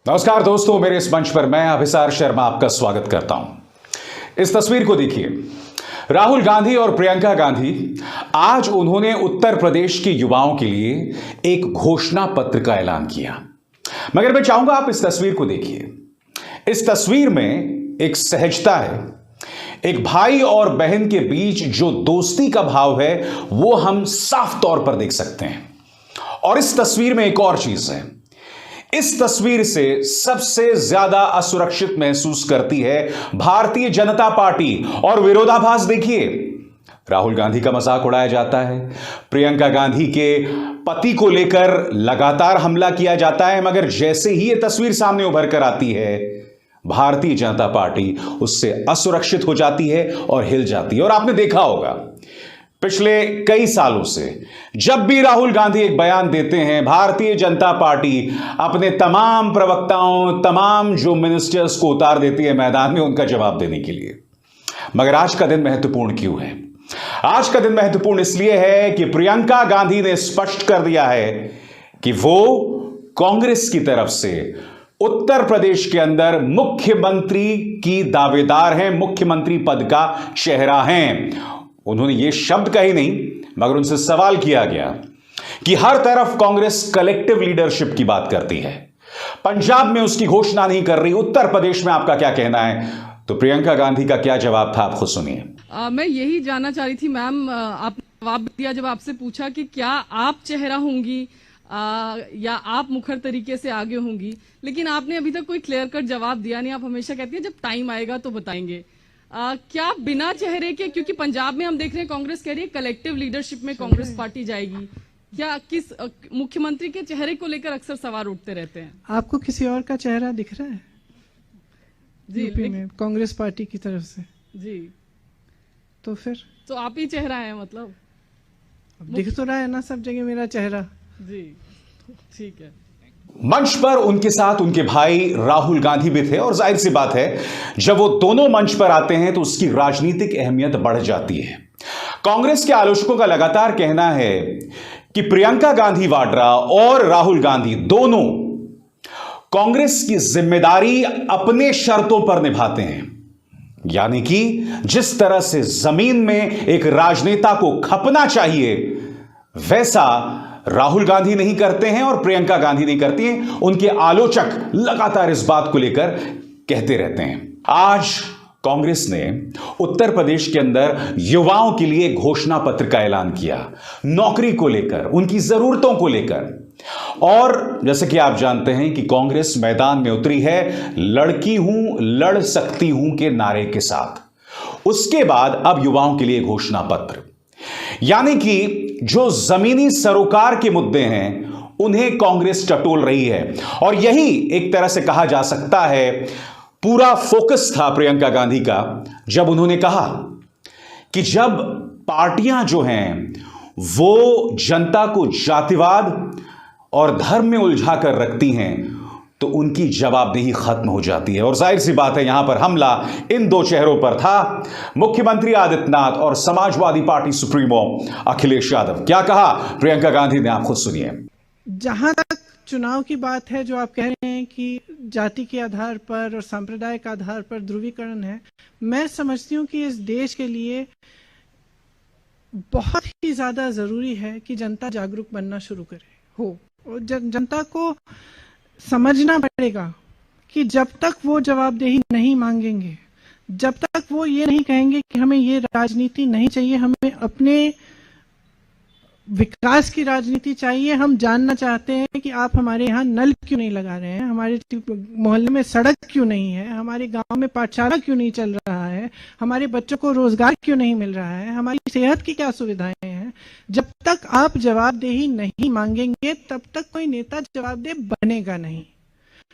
नमस्कार दोस्तों, मेरे इस मंच पर मैं अभिसार शर्मा आपका स्वागत करता हूं। इस तस्वीर को देखिए। राहुल गांधी और प्रियंका गांधी आज उन्होंने उत्तर प्रदेश के युवाओं के लिए एक घोषणा पत्र का ऐलान किया। मगर मैं चाहूंगा आप इस तस्वीर को देखिए। इस तस्वीर में एक सहजता है, एक भाई और बहन के बीच जो दोस्ती का भाव है वो हम साफ तौर पर देख सकते हैं। और इस तस्वीर में एक और चीज है, इस तस्वीर से सबसे ज्यादा असुरक्षित महसूस करती है भारतीय जनता पार्टी। और विरोधाभास देखिए, राहुल गांधी का मजाक उड़ाया जाता है, प्रियंका गांधी के पति को लेकर लगातार हमला किया जाता है, मगर जैसे ही यह तस्वीर सामने उभर कर आती है भारतीय जनता पार्टी उससे असुरक्षित हो जाती है और हिल जाती है। और आपने देखा होगा पिछले कई सालों से जब भी राहुल गांधी एक बयान देते हैं, भारतीय जनता पार्टी अपने तमाम प्रवक्ताओं, तमाम जो मिनिस्टर्स को उतार देती है मैदान में उनका जवाब देने के लिए। मगर आज का दिन महत्वपूर्ण क्यों है? आज का दिन महत्वपूर्ण इसलिए है कि प्रियंका गांधी ने स्पष्ट कर दिया है कि वो कांग्रेस की तरफ से उत्तर प्रदेश के अंदर मुख्यमंत्री की दावेदार हैं, मुख्यमंत्री पद का चेहरा हैं। उन्होंने ये शब्द कहे नहीं, मगर उनसे सवाल किया गया कि हर तरफ कांग्रेस कलेक्टिव लीडरशिप की बात करती है, पंजाब में उसकी घोषणा नहीं कर रही, उत्तर प्रदेश में आपका क्या कहना है? तो प्रियंका गांधी का क्या जवाब था, आप खुद सुनिए। मैं यही जानना चाह रही थी मैम, आपने जवाब दिया जब आपसे पूछा कि क्या आप चेहरा होंगी या आप मुखर तरीके से आगे होंगी, लेकिन आपने अभी तक कोई क्लियर कट जवाब दिया नहीं। आप हमेशा कहती हैं जब टाइम आएगा तो बताएंगे। क्या बिना चेहरे के, क्योंकि पंजाब में हम देख रहे हैं कांग्रेस कह रही है कलेक्टिव लीडरशिप में कांग्रेस पार्टी जाएगी, क्या किस मुख्यमंत्री के चेहरे को लेकर अक्सर सवाल उठते रहते हैं? आपको किसी और का चेहरा दिख रहा है जी यूपी में कांग्रेस पार्टी की तरफ से? जी, तो फिर तो आप ही चेहरा है, मतलब दिख तो रहा है ना सब जगह मेरा चेहरा। जी ठीक है। मंच पर उनके साथ उनके भाई राहुल गांधी भी थे और जाहिर सी बात है जब वो दोनों मंच पर आते हैं तो उसकी राजनीतिक अहमियत बढ़ जाती है। कांग्रेस के आलोचकों का लगातार कहना है कि प्रियंका गांधी वाड्रा और राहुल गांधी दोनों कांग्रेस की जिम्मेदारी अपने शर्तों पर निभाते हैं, यानी कि जिस तरह से जमीन में एक राजनेता को खपना चाहिए वैसा राहुल गांधी नहीं करते हैं और प्रियंका गांधी नहीं करती हैं। उनके आलोचक लगातार इस बात को लेकर कहते रहते हैं। आज कांग्रेस ने उत्तर प्रदेश के अंदर युवाओं के लिए घोषणा पत्र का ऐलान किया, नौकरी को लेकर, उनकी जरूरतों को लेकर। और जैसे कि आप जानते हैं कि कांग्रेस मैदान में उतरी है लड़की हूं, लड़ सकती हूं के नारे के साथ। उसके बाद अब युवाओं के लिए घोषणा पत्र, यानी कि जो जमीनी सरोकार के मुद्दे हैं उन्हें कांग्रेस टटोल रही है। और यही एक तरह से कहा जा सकता है पूरा फोकस था प्रियंका गांधी का जब उन्होंने कहा कि जब पार्टियां जो हैं वो जनता को जातिवाद और धर्म में उलझा कर रखती हैं तो उनकी जवाबदेही खत्म हो जाती है। और जाहिर सी बात है यहां पर हमला इन दो चेहरों पर था, मुख्यमंत्री आदित्यनाथ और समाजवादी पार्टी सुप्रीमो अखिलेश यादव। क्या कहा प्रियंका गांधी ने, आप खुद सुनिए। जहां तक चुनाव की बात है, जो आप कह रहे हैं कि जाति के आधार पर और सांप्रदायिक आधार पर ध्रुवीकरण है, मैं समझती हूं कि इस देश के लिए बहुत ही ज्यादा जरूरी है कि जनता जागरूक बनना शुरू करे हो। और जनता को समझना पड़ेगा कि जब तक वो जवाबदेही नहीं मांगेंगे, जब तक वो ये नहीं कहेंगे कि हमें ये राजनीति नहीं चाहिए, हमें अपने विकास की राजनीति चाहिए, हम जानना चाहते हैं कि आप हमारे यहाँ नल क्यों नहीं लगा रहे हैं, हमारे मोहल्ले में सड़क क्यों नहीं है, हमारे गांव में पाठशाला क्यों नहीं चल रहा है, हमारे बच्चों को रोजगार क्यों नहीं मिल रहा है, हमारी सेहत की क्या सुविधाएं हैं। जब तक आप जवाबदेही नहीं मांगेंगे तब तक कोई नेता जवाबदेह बनेगा नहीं।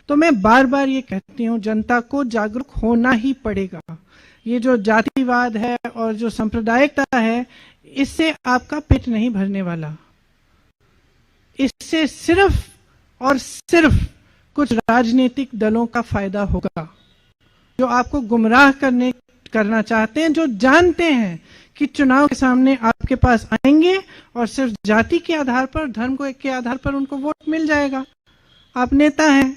तो मैं बार बार ये कहती हूँ, जनता को जागरूक होना ही पड़ेगा। ये जो जातिवाद है और जो सांप्रदायिकता है, इससे आपका पेट नहीं भरने वाला। इससे सिर्फ और सिर्फ कुछ राजनीतिक दलों का फायदा होगा जो आपको गुमराह करना चाहते हैं, जो जानते हैं कि चुनाव के सामने आपके पास आएंगे और सिर्फ जाति के आधार पर, धर्म के आधार पर उनको वोट मिल जाएगा। आप नेता हैं,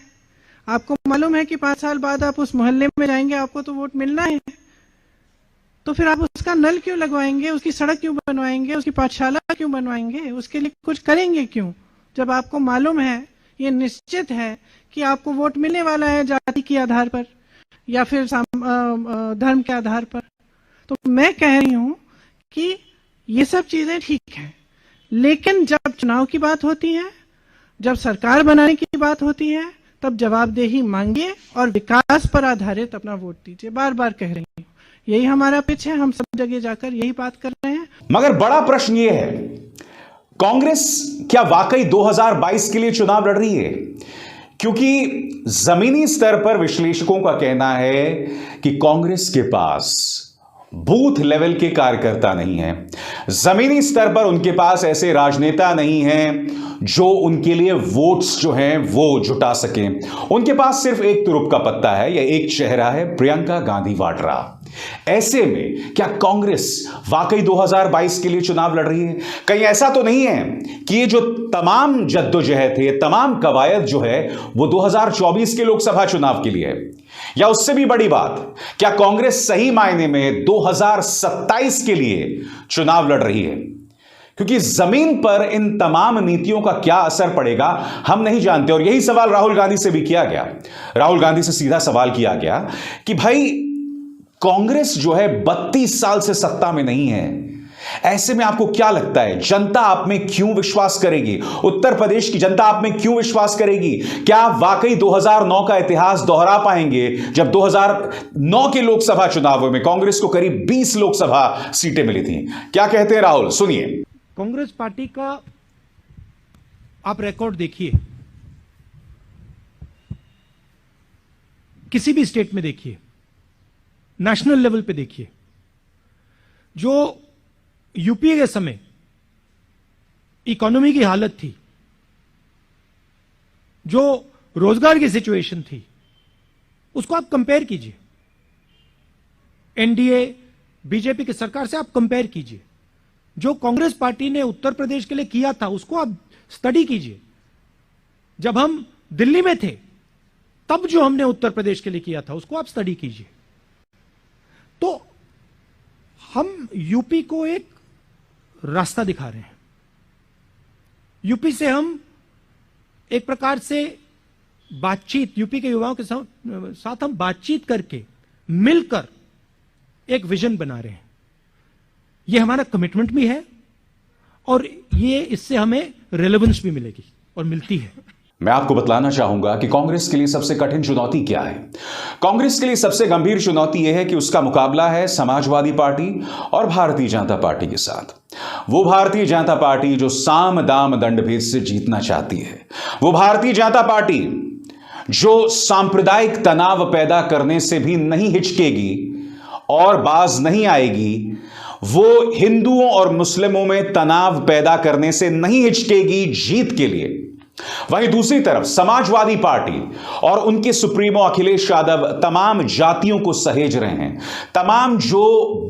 आपको मालूम है कि 5 साल बाद आप उस मोहल्ले में जाएंगे, आपको तो वोट मिलना है, तो फिर आप उसका नल क्यों लगवाएंगे, उसकी सड़क क्यों बनवाएंगे, उसकी पाठशाला क्यों बनवाएंगे, उसके लिए कुछ करेंगे क्यों, जब आपको मालूम है, ये निश्चित है कि आपको वोट मिलने वाला है जाति के आधार पर या फिर धर्म के आधार पर। तो मैं कह रही हूं कि ये सब चीजें ठीक हैं, लेकिन जब चुनाव की बात होती है, जब सरकार बनाने की बात होती है, तब जवाबदेही मांगिए और विकास पर आधारित अपना वोट दीजिए। बार बार कह रही हूं, यही हमारा पिच है, हम सब जगह जाकर यही बात कर रहे हैं। मगर बड़ा प्रश्न यह है, कांग्रेस क्या वाकई 2022 के लिए चुनाव लड़ रही है? क्योंकि जमीनी स्तर पर विश्लेषकों का कहना है कि कांग्रेस के पास बूथ लेवल के कार्यकर्ता नहीं है, जमीनी स्तर पर उनके पास ऐसे राजनेता नहीं हैं जो उनके लिए वोट्स जो हैं वो जुटा सकें। उनके पास सिर्फ एक तुरुप का पत्ता है, यह एक चेहरा है, प्रियंका गांधी वाड्रा। ऐसे में क्या कांग्रेस वाकई 2022 के लिए चुनाव लड़ रही है? कहीं ऐसा तो नहीं है कि ये जो तमाम जद्दोजहद है, तमाम कवायद जो है वो 2024 के लोकसभा चुनाव के लिए है? या उससे भी बड़ी बात, क्या कांग्रेस सही मायने में 2027 के लिए चुनाव लड़ रही है? क्योंकि जमीन पर इन तमाम नीतियों का क्या असर पड़ेगा हम नहीं जानते। और यही सवाल राहुल गांधी से भी किया गया। राहुल गांधी से सीधा सवाल किया गया कि भाई कांग्रेस जो है 32 साल से सत्ता में नहीं है, ऐसे में आपको क्या लगता है जनता आप में क्यों विश्वास करेगी? उत्तर प्रदेश की जनता आप में क्यों विश्वास करेगी? क्या आप वाकई 2009 का इतिहास दोहरा पाएंगे, जब 2009 के लोकसभा चुनावों में कांग्रेस को करीब 20 लोकसभा सीटें मिली थी? क्या कहते हैं राहुल, सुनिए। कांग्रेस पार्टी का आप रिकॉर्ड देखिए, किसी भी स्टेट में देखिए, नेशनल लेवल पे देखिए, जो यूपीए के समय इकोनॉमी की हालत थी, जो रोजगार की सिचुएशन थी, उसको आप कंपेयर कीजिए। एनडीए बीजेपी की सरकार से आप कंपेयर कीजिए। जो कांग्रेस पार्टी ने उत्तर प्रदेश के लिए किया था उसको आप स्टडी कीजिए। जब हम दिल्ली में थे तब जो हमने उत्तर प्रदेश के लिए किया था उसको आप स्टडी कीजिए। तो हम यूपी को एक रास्ता दिखा रहे हैं। यूपी से हम एक प्रकार से बातचीत, यूपी के युवाओं के साथ हम बातचीत करके मिलकर एक विजन बना रहे हैं। ये हमारा कमिटमेंट भी है और ये इससे हमें रेलेवेंस भी मिलेगी और मिलती है। मैं आपको बतलाना चाहूंगा कि कांग्रेस के लिए सबसे कठिन चुनौती क्या है। कांग्रेस के लिए सबसे गंभीर चुनौती यह है कि उसका मुकाबला है समाजवादी पार्टी और भारतीय जनता पार्टी के साथ। वो भारतीय जनता पार्टी जो साम दाम दंड भेद से जीतना चाहती है, वो भारतीय जनता पार्टी जो सांप्रदायिक तनाव पैदा करने से भी नहीं हिचकेगी और बाज नहीं आएगी, वो हिंदुओं और मुस्लिमों में तनाव पैदा करने से नहीं हिचकेगी जीत के लिए। वहीं दूसरी तरफ समाजवादी पार्टी और उनके सुप्रीमो अखिलेश यादव तमाम जातियों को सहेज रहे हैं। तमाम जो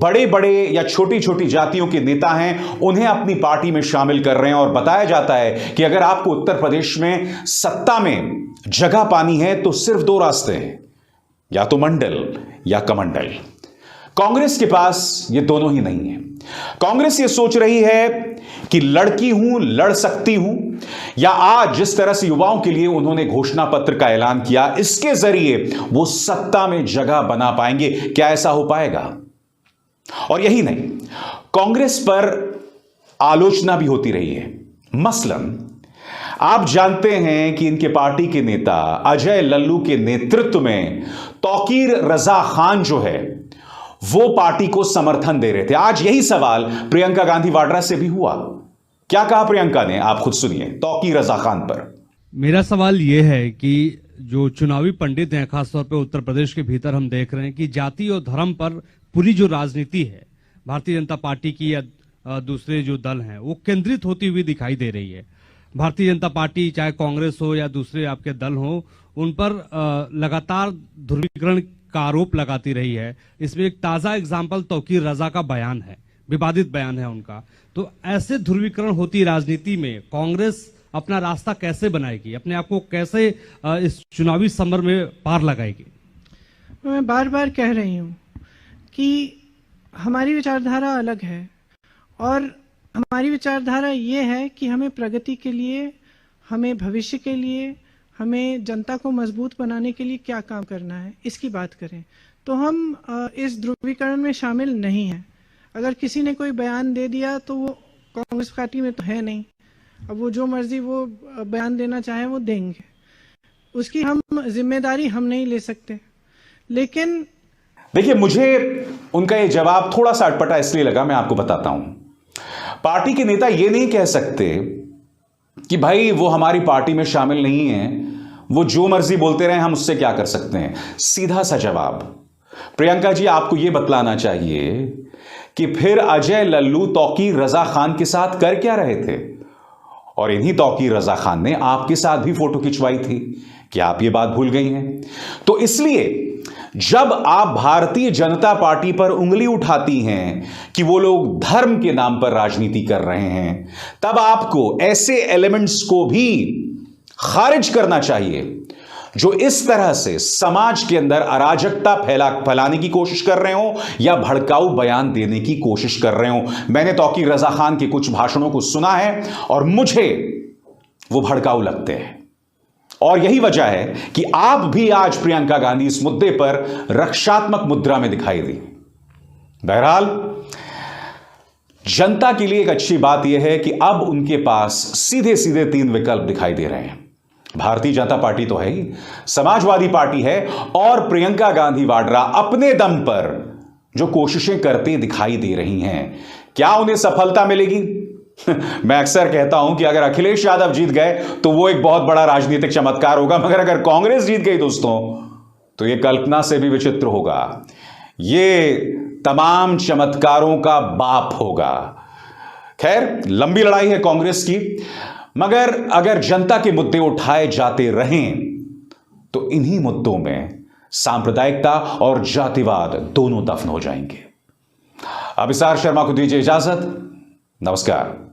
बड़े बड़े या छोटी छोटी जातियों के नेता हैं उन्हें अपनी पार्टी में शामिल कर रहे हैं और बताया जाता है कि अगर आपको उत्तर प्रदेश में सत्ता में जगह पानी है तो सिर्फ 2 रास्ते हैं, या तो मंडल या कमंडल। कांग्रेस के पास ये दोनों ही नहीं है। कांग्रेस ये सोच रही है कि लड़की हूं, लड़ सकती हूं, या आज जिस तरह से युवाओं के लिए उन्होंने घोषणा पत्र का ऐलान किया, इसके जरिए वो सत्ता में जगह बना पाएंगे। क्या ऐसा हो पाएगा? और यही नहीं, कांग्रेस पर आलोचना भी होती रही है। मसलन आप जानते हैं कि इनके पार्टी के नेता अजय लल्लू के नेतृत्व में तौकीर रजा खान जो है वो पार्टी को समर्थन दे रहे थे। आज यही सवाल प्रियंका गांधी वाड्रा से भी हुआ। क्या कहा प्रियंका ने, आप खुद सुनिए तौकीर रजा खान पर। मेरा सवाल यह है कि जो चुनावी पंडित हैं, खासतौर पे उत्तर प्रदेश के भीतर हम देख रहे हैं कि जाति और धर्म पर पूरी जो राजनीति है भारतीय जनता पार्टी की या दूसरे जो दल हैं वो केंद्रित होती हुई दिखाई दे रही है। भारतीय जनता पार्टी चाहे कांग्रेस हो या दूसरे आपके दल हो, उन पर लगातार ध्रुवीकरण का आरोप लगाती रही है। इसमें एक ताजा एग्जाम्पल तौकीर रजा का बयान है, विवादित बयान है उनका। तो ऐसे ध्रुवीकरण होती राजनीति में कांग्रेस अपना रास्ता कैसे बनाएगी, अपने आप को कैसे इस चुनावी समर में पार लगाएगी? मैं बार बार कह रही हूँ कि हमारी विचारधारा अलग है और हमारी विचारधारा ये है कि हमें प्रगति के लिए, हमें भविष्य के लिए, हमें जनता को मजबूत बनाने के लिए क्या काम करना है, इसकी बात करें। तो हम इस ध्रुवीकरण में शामिल नहीं हैं। अगर किसी ने कोई बयान दे दिया तो वो कांग्रेस पार्टी में तो है नहीं, अब वो जो मर्जी वो बयान देना चाहे वो देंगे, उसकी हम जिम्मेदारी हम नहीं ले सकते। लेकिन देखिए, मुझे उनका ये जवाब थोड़ा सा अटपटा इसलिए लगा, मैं आपको बताता हूं। पार्टी के नेता ये नहीं कह सकते कि भाई वो हमारी पार्टी में शामिल नहीं है, वो जो मर्जी बोलते रहे, हम उससे क्या कर सकते हैं। सीधा सा जवाब, प्रियंका जी आपको यह बतलाना चाहिए कि फिर अजय लल्लू तौकीर रजा खान के साथ कर क्या रहे थे, और इन्हीं तौकीर रजा खान ने आपके साथ भी फोटो खिंचवाई थी। क्या आप ये बात भूल गई हैं? तो इसलिए जब आप भारतीय जनता पार्टी पर उंगली उठाती हैं कि वो लोग धर्म के नाम पर राजनीति कर रहे हैं, तब आपको ऐसे एलिमेंट्स को भी खारिज करना चाहिए जो इस तरह से समाज के अंदर अराजकता फैलाने की कोशिश कर रहे हो या भड़काऊ बयान देने की कोशिश कर रहे हो। मैंने तौकीर रजा खान के कुछ भाषणों को सुना है और मुझे वो भड़काऊ लगते हैं, और यही वजह है कि आप भी आज प्रियंका गांधी इस मुद्दे पर रक्षात्मक मुद्रा में दिखाई दी। बहरहाल, जनता के लिए एक अच्छी बात यह है कि अब उनके पास सीधे सीधे 3 विकल्प दिखाई दे रहे हैं। भारतीय जनता पार्टी तो है ही, समाजवादी पार्टी है, और प्रियंका गांधी वाड्रा अपने दम पर जो कोशिशें करती दिखाई दे रही हैं। क्या उन्हें सफलता मिलेगी? मैं अक्सर कहता हूं कि अगर अखिलेश यादव जीत गए तो वो एक बहुत बड़ा राजनीतिक चमत्कार होगा, मगर अगर कांग्रेस जीत गई दोस्तों तो यह कल्पना से भी विचित्र होगा। ये तमाम चमत्कारों का बाप होगा। खैर, लंबी लड़ाई है कांग्रेस की, मगर अगर जनता के मुद्दे उठाए जाते रहें तो इन्हीं मुद्दों में सांप्रदायिकता और जातिवाद दोनों दफन हो जाएंगे। अभिसार शर्मा को दीजिए इजाजत। नमस्कार।